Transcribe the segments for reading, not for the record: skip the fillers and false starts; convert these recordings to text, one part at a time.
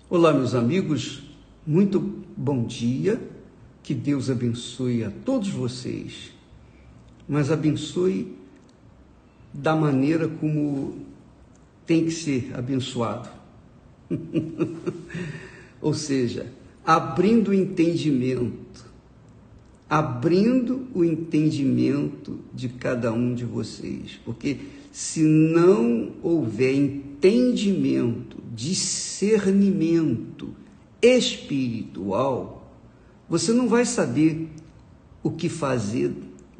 Olá, meus amigos, muito bom dia, que Deus abençoe a todos vocês, mas abençoe da maneira como tem que ser abençoado, ou seja, abrindo o entendimento de cada um de vocês, porque se não houver entendimento, discernimento espiritual, você não vai saber o que fazer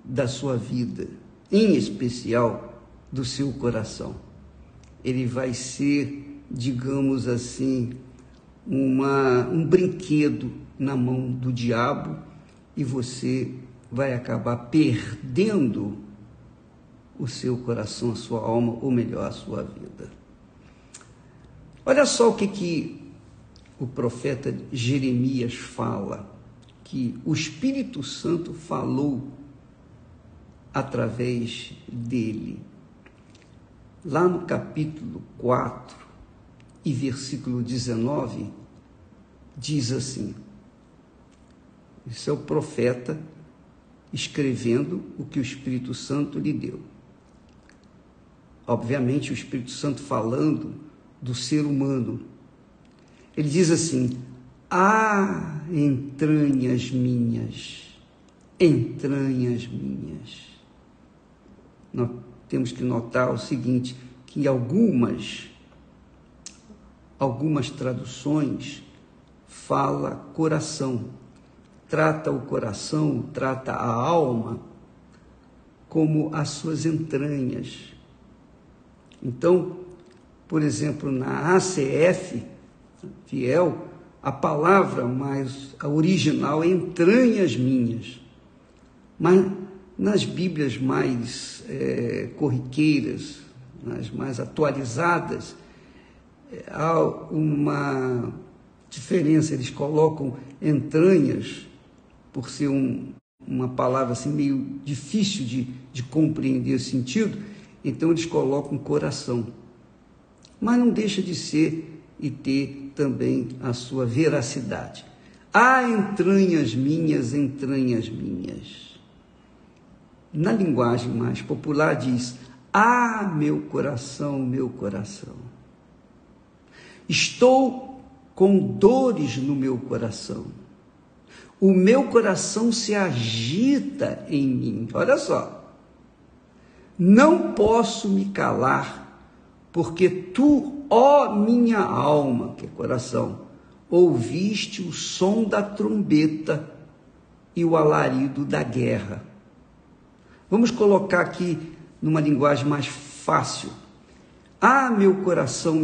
da sua vida, em especial do seu coração. Ele vai ser, digamos assim, um brinquedo na mão do diabo e você vai acabar perdendo o seu coração, a sua alma, ou melhor, a sua vida. Olha só o que o profeta Jeremias fala, que o Espírito Santo falou através dele. Lá no capítulo 4 e versículo 19, diz assim, esse é o profeta escrevendo o que o Espírito Santo lhe deu. Obviamente, o Espírito Santo falando do ser humano. Ele diz assim: ah, entranhas minhas, nós temos que notar o seguinte, que algumas traduções fala coração, trata o coração, trata a alma como as suas entranhas. Então, por exemplo, na ACF, fiel, a palavra a original é entranhas minhas. Mas nas Bíblias mais corriqueiras, nas mais atualizadas, há uma diferença. Eles colocam entranhas, por ser uma palavra assim, meio difícil de compreender o sentido, então eles colocam coração. Mas não deixa de ser e ter também a sua veracidade. Ah, entranhas minhas. Na linguagem mais popular diz, ah, meu coração. Estou com dores no meu coração. O meu coração se agita em mim. Olha só. Não posso me calar, porque tu, ó minha alma, que é coração, ouviste o som da trombeta e o alarido da guerra. Vamos colocar aqui numa linguagem mais fácil. Ah, meu coração,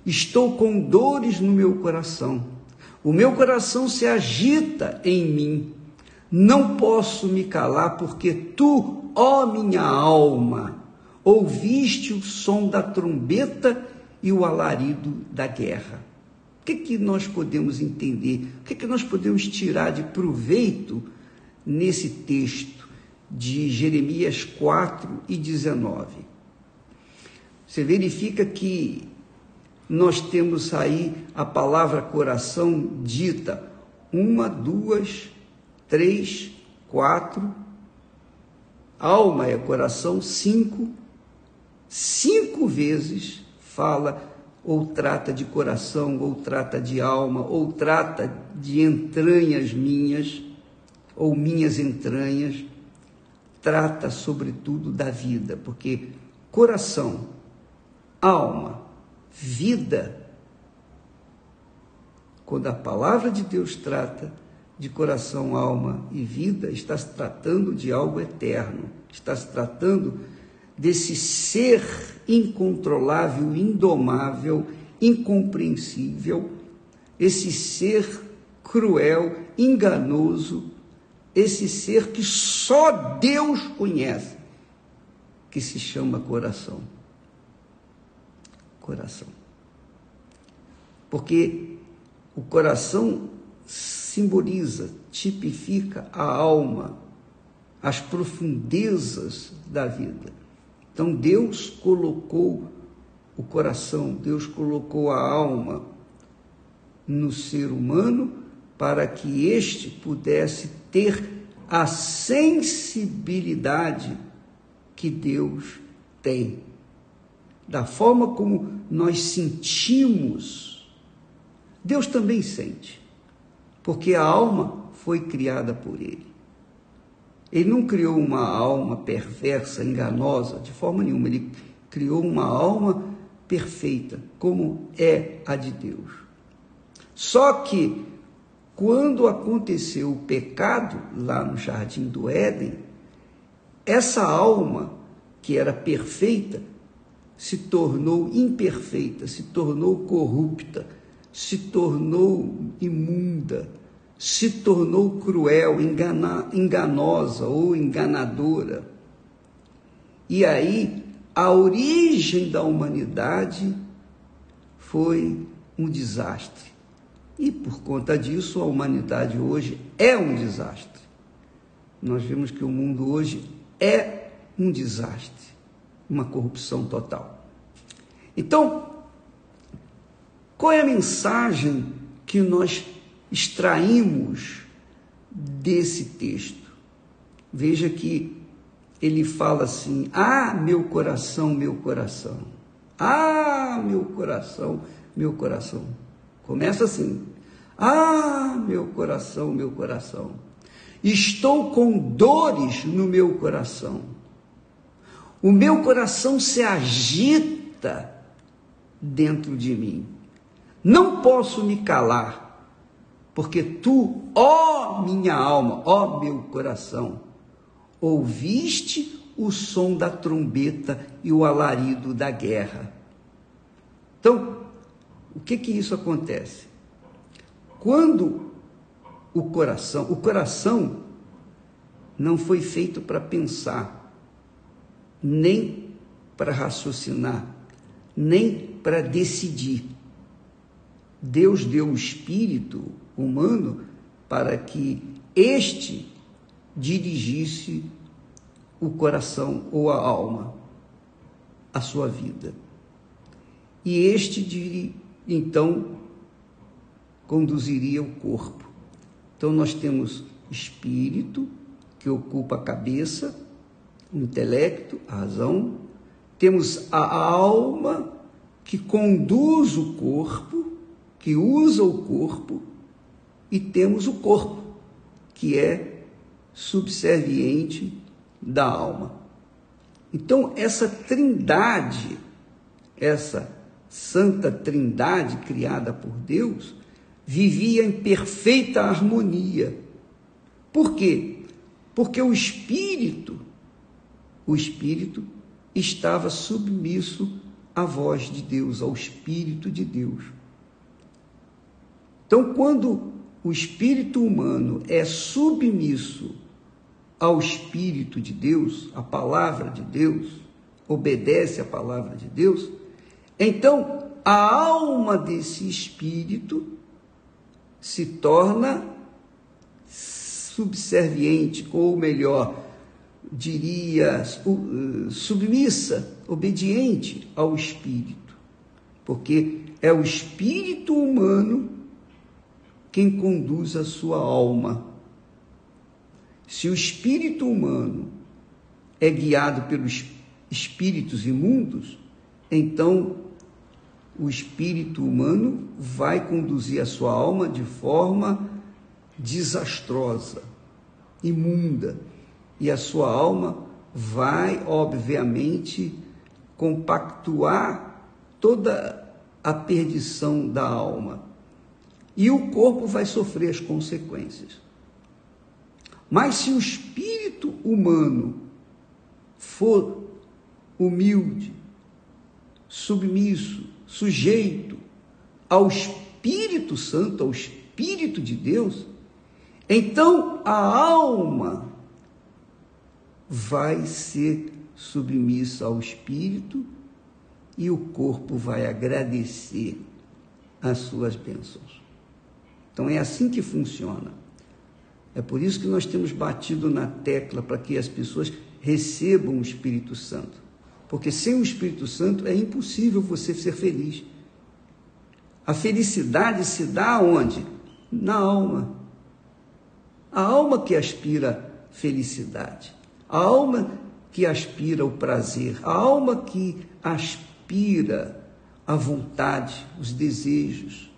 estou com dores no meu coração. O meu coração se agita em mim. Não posso me calar, porque tu, ó minha alma, ouviste o som da trombeta e o alarido da guerra. O que nós podemos entender? O que nós podemos tirar de proveito nesse texto de Jeremias 4 e 19? Você verifica que nós temos aí a palavra coração dita 1, 2, 3, 4, alma é coração 5 vezes fala, ou trata de coração, ou trata de alma, ou trata de entranhas minhas, ou minhas entranhas, trata sobretudo da vida, porque coração, alma, vida, quando a palavra de Deus trata de coração, alma e vida, está se tratando de algo eterno, está se tratando desse ser incontrolável, indomável, incompreensível, esse ser cruel, enganoso, esse ser que só Deus conhece, que se chama coração. Coração. Porque o coração simboliza, tipifica a alma, as profundezas da vida. Então Deus colocou o coração, Deus colocou a alma no ser humano para que este pudesse ter a sensibilidade que Deus tem. Da forma como nós sentimos, Deus também sente, porque a alma foi criada por Ele. Ele não criou uma alma perversa, enganosa, de forma nenhuma. Ele criou uma alma perfeita, como é a de Deus. Só que, quando aconteceu o pecado, lá no Jardim do Éden, essa alma, que era perfeita, se tornou imperfeita, se tornou corrupta, se tornou imunda, se tornou cruel, enganosa ou enganadora. E aí, a origem da humanidade foi um desastre. E por conta disso, a humanidade hoje é um desastre. Nós vemos que o mundo hoje é um desastre, uma corrupção total. Então, qual é a mensagem que nós extraímos desse texto? Veja que ele fala assim: ah, meu coração, meu coração. Ah, meu coração, meu coração. Começa assim: ah, meu coração, meu coração. Estou com dores no meu coração. O meu coração se agita dentro de mim. Não posso me calar, porque tu, ó minha alma, ó meu coração, ouviste o som da trombeta e o alarido da guerra. Então, o que isso acontece? Quando o coração não foi feito para pensar, nem para raciocinar, nem para decidir. Deus deu o espírito humano para que este dirigisse o coração ou a alma, a sua vida. E este, então, conduziria o corpo. Então, nós temos espírito, que ocupa a cabeça, o intelecto, a razão. Temos a alma, que conduz o corpo, que usa o corpo. E temos o corpo, que é subserviente da alma. Então, essa trindade, essa santa trindade criada por Deus, vivia em perfeita harmonia. Por quê? Porque o espírito estava submisso à voz de Deus, ao Espírito de Deus. Então, quando o espírito humano é submisso ao Espírito de Deus, à palavra de Deus, obedece à palavra de Deus, então a alma desse espírito se torna subserviente, ou melhor, diria, submissa, obediente ao espírito, porque é o espírito humano quem conduz a sua alma. Se o espírito humano é guiado pelos espíritos imundos, então o espírito humano vai conduzir a sua alma de forma desastrosa, imunda, e a sua alma vai, obviamente, compactuar toda a perdição da alma, e o corpo vai sofrer as consequências. Mas se o espírito humano for humilde, submisso, sujeito ao Espírito Santo, ao Espírito de Deus, então a alma vai ser submissa ao Espírito e o corpo vai agradecer as suas bênçãos. Então é assim que funciona. É por isso que nós temos batido na tecla para que as pessoas recebam o Espírito Santo. Porque sem o Espírito Santo é impossível você ser feliz. A felicidade se dá onde? Na alma. A alma que aspira felicidade. A alma que aspira o prazer. A alma que aspira a vontade, os desejos.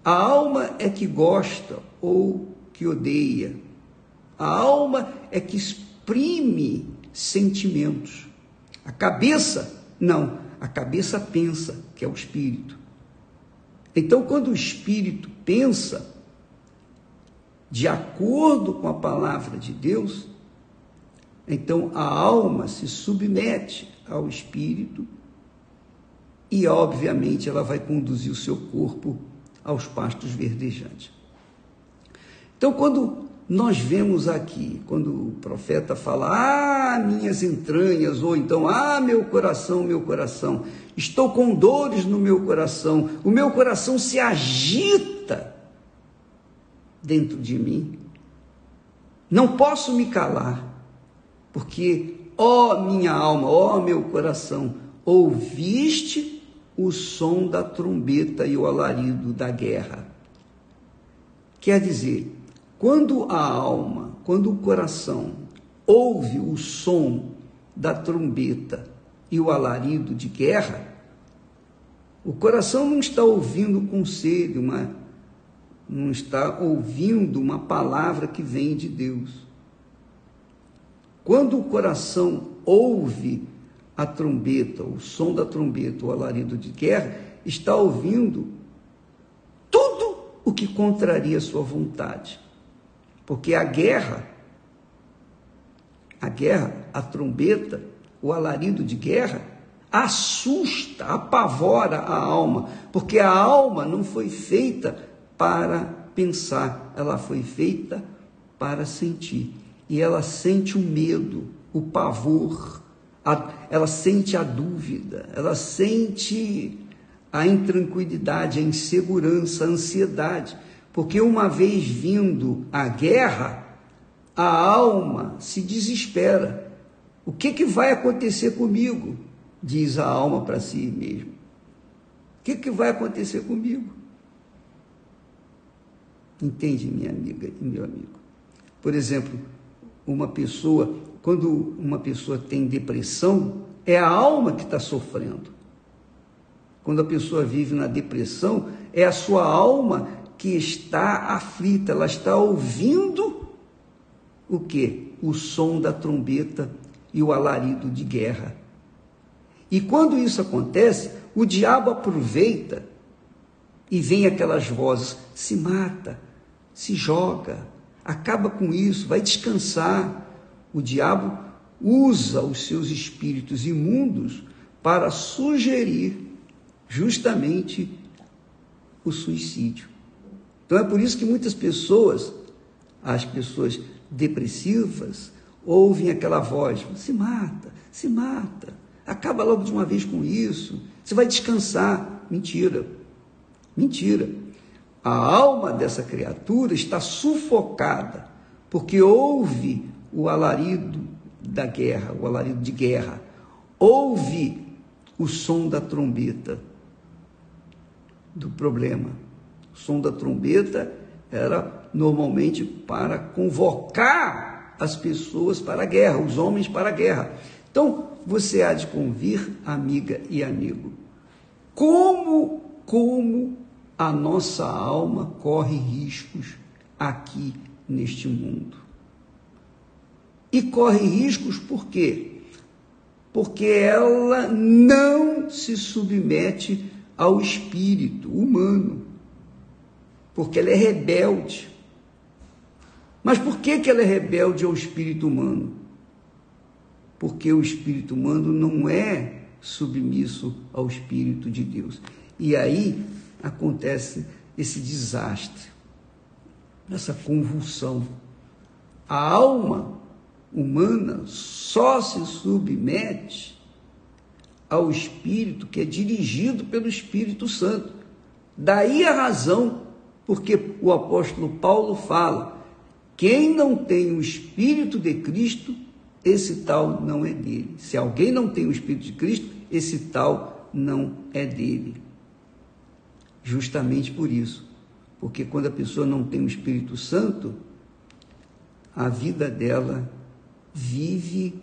A alma é que gosta ou que odeia. A alma é que exprime sentimentos. A cabeça, não. A cabeça pensa, que é o espírito. Então, quando o espírito pensa de acordo com a palavra de Deus, então a alma se submete ao espírito e, obviamente, ela vai conduzir o seu corpo aos pastos verdejantes. Então, quando nós vemos aqui, quando o profeta fala, minhas entranhas, ou então, meu coração, estou com dores no meu coração, o meu coração se agita dentro de mim, não posso me calar, porque, minha alma, meu coração, ouviste o som da trombeta e o alarido da guerra. Quer dizer, quando a alma, quando o coração ouve o som da trombeta e o alarido de guerra, o coração não está ouvindo conselho, não está ouvindo uma palavra que vem de Deus. Quando o coração ouve a trombeta, o som da trombeta, o alarido de guerra, está ouvindo tudo o que contraria a sua vontade. Porque a guerra, a trombeta, o alarido de guerra, assusta, apavora a alma, porque a alma não foi feita para pensar, ela foi feita para sentir. E ela sente o medo, o pavor, ela sente a dúvida, ela sente a intranquilidade, a insegurança, a ansiedade. Porque uma vez vindo a guerra, a alma se desespera. O que vai acontecer comigo? Diz a alma para si mesma. O que vai acontecer comigo? Entende, minha amiga e meu amigo? Por exemplo, quando uma pessoa tem depressão, é a alma que está sofrendo. Quando a pessoa vive na depressão, é a sua alma que está aflita, ela está ouvindo o quê? O som da trombeta e o alarido de guerra. E quando isso acontece, o diabo aproveita e vem aquelas vozes, se mata, se joga, acaba com isso, vai descansar. O diabo usa os seus espíritos imundos para sugerir justamente o suicídio. Então é por isso que muitas pessoas, as pessoas depressivas, ouvem aquela voz, se mata, acaba logo de uma vez com isso, você vai descansar. Mentira. A alma dessa criatura está sufocada, porque ouve o alarido da guerra, o alarido de guerra, ouve o som da trombeta do problema. O som da trombeta era normalmente para convocar as pessoas para a guerra, os homens para a guerra. Então, você há de convir, amiga e amigo, como a nossa alma corre riscos aqui neste mundo. E corre riscos por quê? Porque ela não se submete ao espírito humano, porque ela é rebelde. Mas por que ela é rebelde ao espírito humano? Porque o espírito humano não é submisso ao Espírito de Deus. E aí acontece esse desastre, essa convulsão. A alma humana só se submete ao Espírito que é dirigido pelo Espírito Santo. Daí a razão porque o apóstolo Paulo fala: quem não tem o Espírito de Cristo, esse tal não é dele. Se alguém não tem o Espírito de Cristo, esse tal não é dele. justamente por isso. Porque quando a pessoa não tem o Espírito Santo, a vida dela vive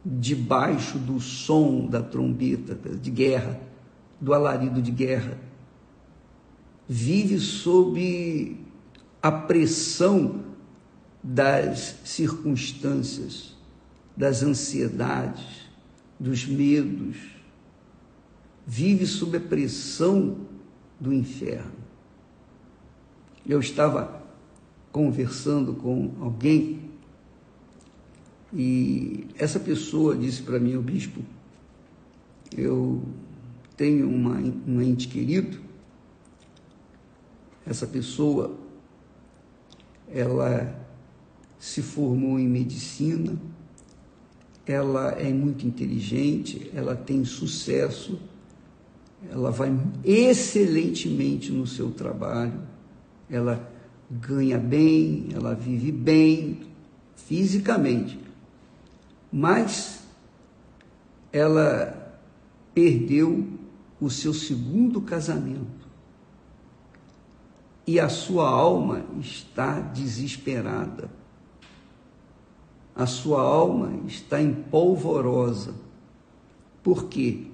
debaixo do som da trombeta de guerra, do alarido de guerra. Vive sob a pressão das circunstâncias, das ansiedades, dos medos. Vive sob a pressão do inferno. Eu estava conversando com alguém e essa pessoa disse para mim: o bispo, eu tenho um ente querido. Essa pessoa, ela se formou em medicina, ela é muito inteligente, ela tem sucesso, ela vai excelentemente no seu trabalho, ela ganha bem, ela vive bem fisicamente, mas ela perdeu o seu segundo casamento e a sua alma está desesperada, a sua alma está empolvorosa. Por quê?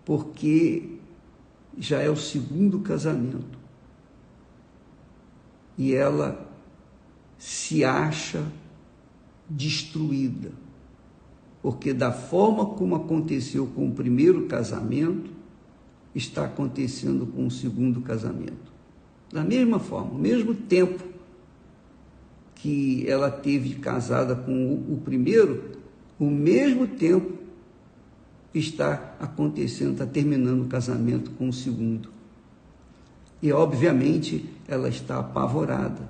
Porque já é o segundo casamento e ela se acha destruída, porque da forma como aconteceu com o primeiro casamento, está acontecendo com o segundo casamento. Da mesma forma, ao mesmo tempo que ela teve casada com o primeiro, o mesmo tempo está acontecendo, está terminando o casamento com o segundo. E, obviamente, ela está apavorada.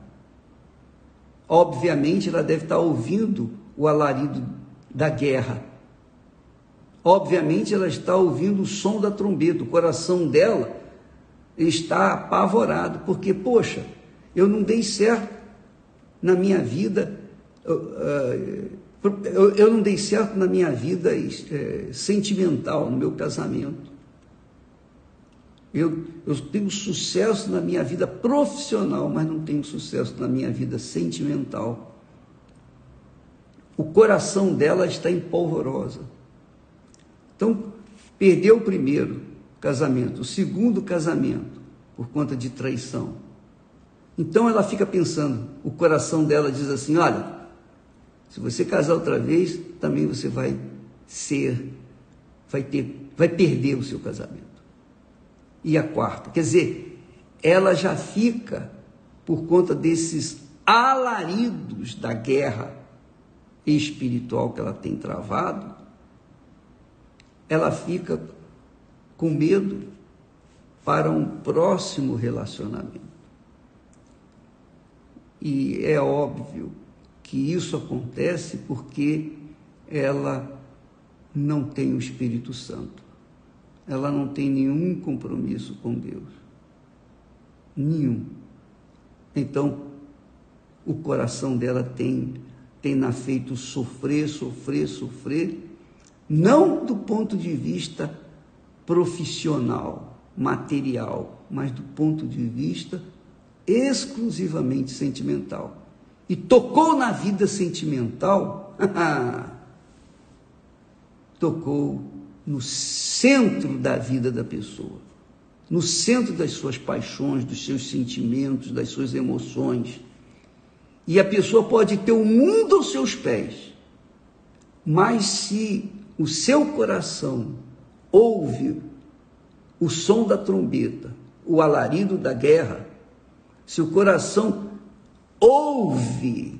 Obviamente, ela deve estar ouvindo o alarido da guerra. Obviamente, ela está ouvindo o som da trombeta. O coração dela está apavorado, porque, poxa, eu não dei certo na minha vida, eu não dei certo na minha vida sentimental, no meu casamento. Eu tenho sucesso na minha vida profissional, mas não tenho sucesso na minha vida sentimental. O coração dela está empolvorosa. Então, perdeu o primeiro casamento, o segundo casamento, por conta de traição. Então ela fica pensando, o coração dela diz assim: olha, se você casar outra vez, também você vai perder o seu casamento. E a quarta, quer dizer, ela já fica, por conta desses alaridos da guerra espiritual que ela tem travado, ela fica com medo para um próximo relacionamento. E é óbvio que isso acontece porque ela não tem o Espírito Santo. Ela não tem nenhum compromisso com Deus. Nenhum. Então, o coração dela tem na feito sofrer, não do ponto de vista profissional, material, mas do ponto de vista exclusivamente sentimental. E tocou na vida sentimental, tocou no centro da vida da pessoa, no centro das suas paixões, dos seus sentimentos, das suas emoções. E a pessoa pode ter o mundo aos seus pés, mas se o seu coração ouve o som da trombeta, o alarido da guerra, se o coração ouve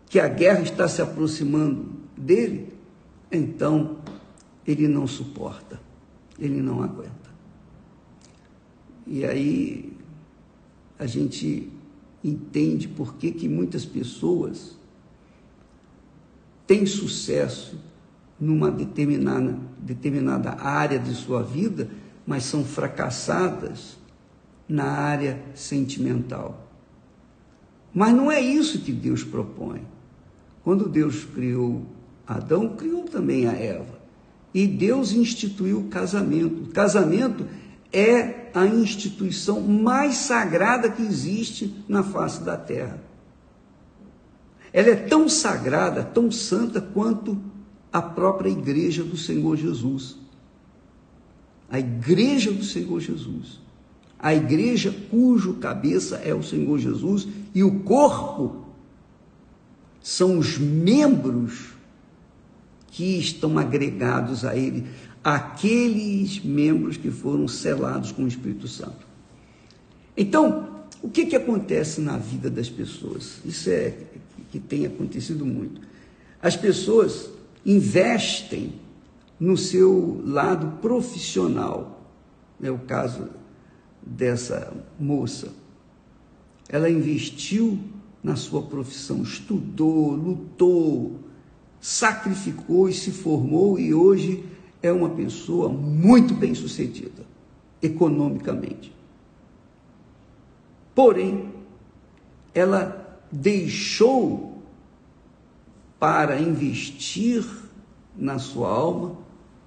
que a guerra está se aproximando dele, então ele não suporta, ele não aguenta. E aí a gente entende por que muitas pessoas têm sucesso numa determinada área de sua vida, mas são fracassadas na área sentimental. Mas não é isso que Deus propõe. Quando Deus criou Adão, criou também a Eva. E Deus instituiu o casamento. O casamento é a instituição mais sagrada que existe na face da terra. Ela é tão sagrada, tão santa quanto a própria igreja do Senhor Jesus. A igreja do Senhor Jesus. A igreja cujo cabeça é o Senhor Jesus e o corpo são os membros que estão agregados a ele, aqueles membros que foram selados com o Espírito Santo. Então, o que acontece na vida das pessoas? Isso é que tem acontecido muito. As pessoas investem no seu lado profissional. É o caso dessa moça. Ela investiu na sua profissão, estudou, lutou, sacrificou e se formou, e hoje é uma pessoa muito bem-sucedida economicamente. Porém, ela deixou para investir na sua alma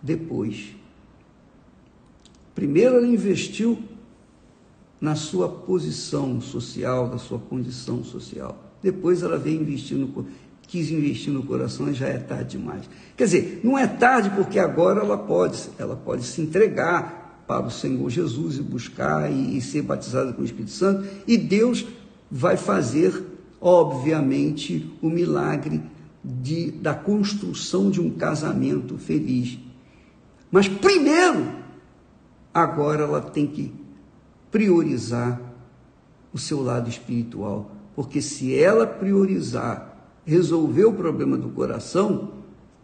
depois. Primeiro ela investiu na sua posição social, da sua condição social. Depois ela veio quis investir no coração, e já é tarde demais. Quer dizer, não é tarde porque agora ela pode se entregar para o Senhor Jesus e buscar e ser batizada com o Espírito Santo, e Deus vai fazer, obviamente, o milagre da construção de um casamento feliz. Mas primeiro, agora ela tem que priorizar o seu lado espiritual, porque se ela priorizar, resolver o problema do coração,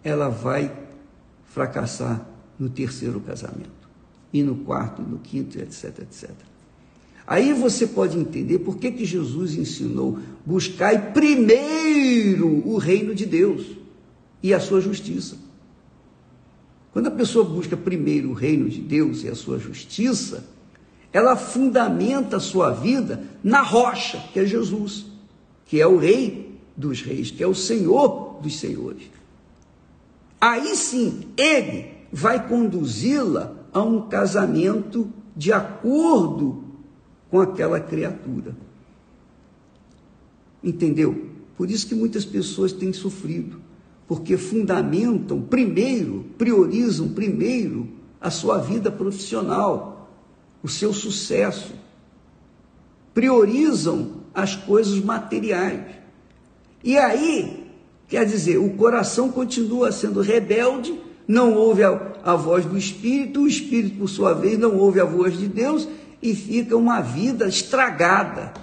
ela vai fracassar no terceiro casamento, e no quarto, e no quinto, etc, etc. Aí você pode entender por que Jesus ensinou: buscai primeiro o reino de Deus e a sua justiça. Quando a pessoa busca primeiro o reino de Deus e a sua justiça, ela fundamenta a sua vida na rocha, que é Jesus, que é o Rei dos Reis, que é o Senhor dos Senhores. Aí sim, ele vai conduzi-la a um casamento de acordo com aquela criatura. Entendeu? Por isso que muitas pessoas têm sofrido, porque fundamentam primeiro, priorizam primeiro a sua vida profissional, o seu sucesso, priorizam as coisas materiais. E aí, quer dizer, o coração continua sendo rebelde, não ouve a voz do Espírito, o Espírito, por sua vez, não ouve a voz de Deus, e fica uma vida estragada,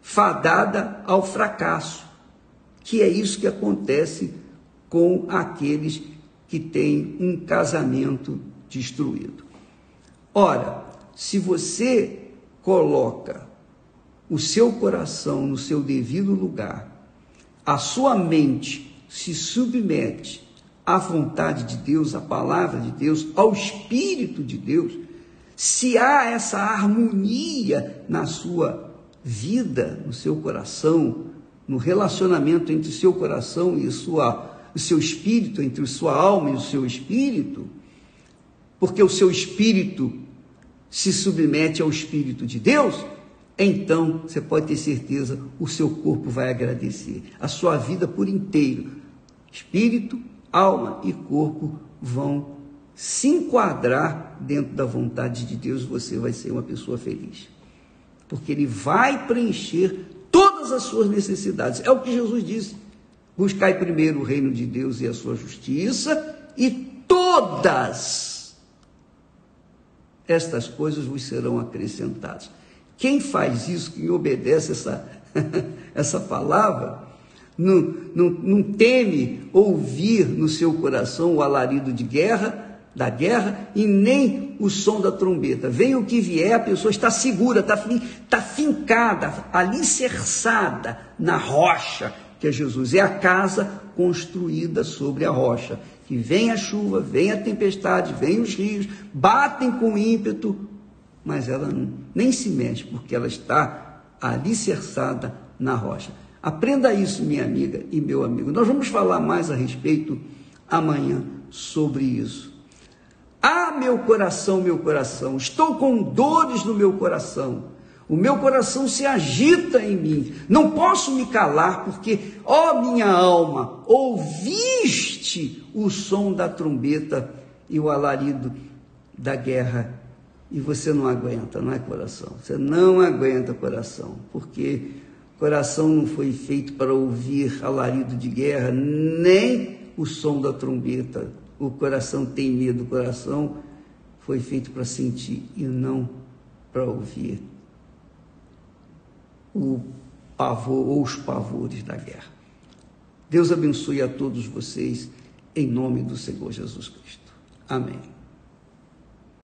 fadada ao fracasso, que é isso que acontece com aqueles que têm um casamento destruído. Ora, se você coloca o seu coração no seu devido lugar, a sua mente se submete à vontade de Deus, à palavra de Deus, ao Espírito de Deus, se há essa harmonia na sua vida, no seu coração, no relacionamento entre o seu coração e o seu espírito, entre a sua alma e o seu espírito, porque o seu espírito se submete ao Espírito de Deus, então você pode ter certeza, o seu corpo vai agradecer. A sua vida por inteiro, espírito, alma e corpo vão se enquadrar dentro da vontade de Deus, você vai ser uma pessoa feliz. Porque ele vai preencher todas as suas necessidades. É o que Jesus disse: buscai primeiro o reino de Deus e a sua justiça, e todas estas coisas vos serão acrescentadas. Quem faz isso, quem obedece essa palavra, não teme ouvir no seu coração o alarido da guerra, e nem o som da trombeta. Venha o que vier, a pessoa está segura, está fincada, alicerçada na rocha, que é Jesus. É a casa construída sobre a rocha. Que vem a chuva, vem a tempestade, vem os rios, batem com ímpeto, mas ela nem se mexe, porque ela está alicerçada na rocha. Aprenda isso, minha amiga e meu amigo. Nós vamos falar mais a respeito amanhã sobre isso. A meu coração, estou com dores no meu coração, o meu coração se agita em mim, não posso me calar, porque, ó minha alma, ouviste o som da trombeta e o alarido da guerra, e você não aguenta, não é, coração? Você não aguenta, coração, porque coração não foi feito para ouvir alarido de guerra, nem o som da trombeta. O coração tem medo, o coração foi feito para sentir e não para ouvir o pavor ou os pavores da guerra. Deus abençoe a todos vocês, em nome do Senhor Jesus Cristo. Amém.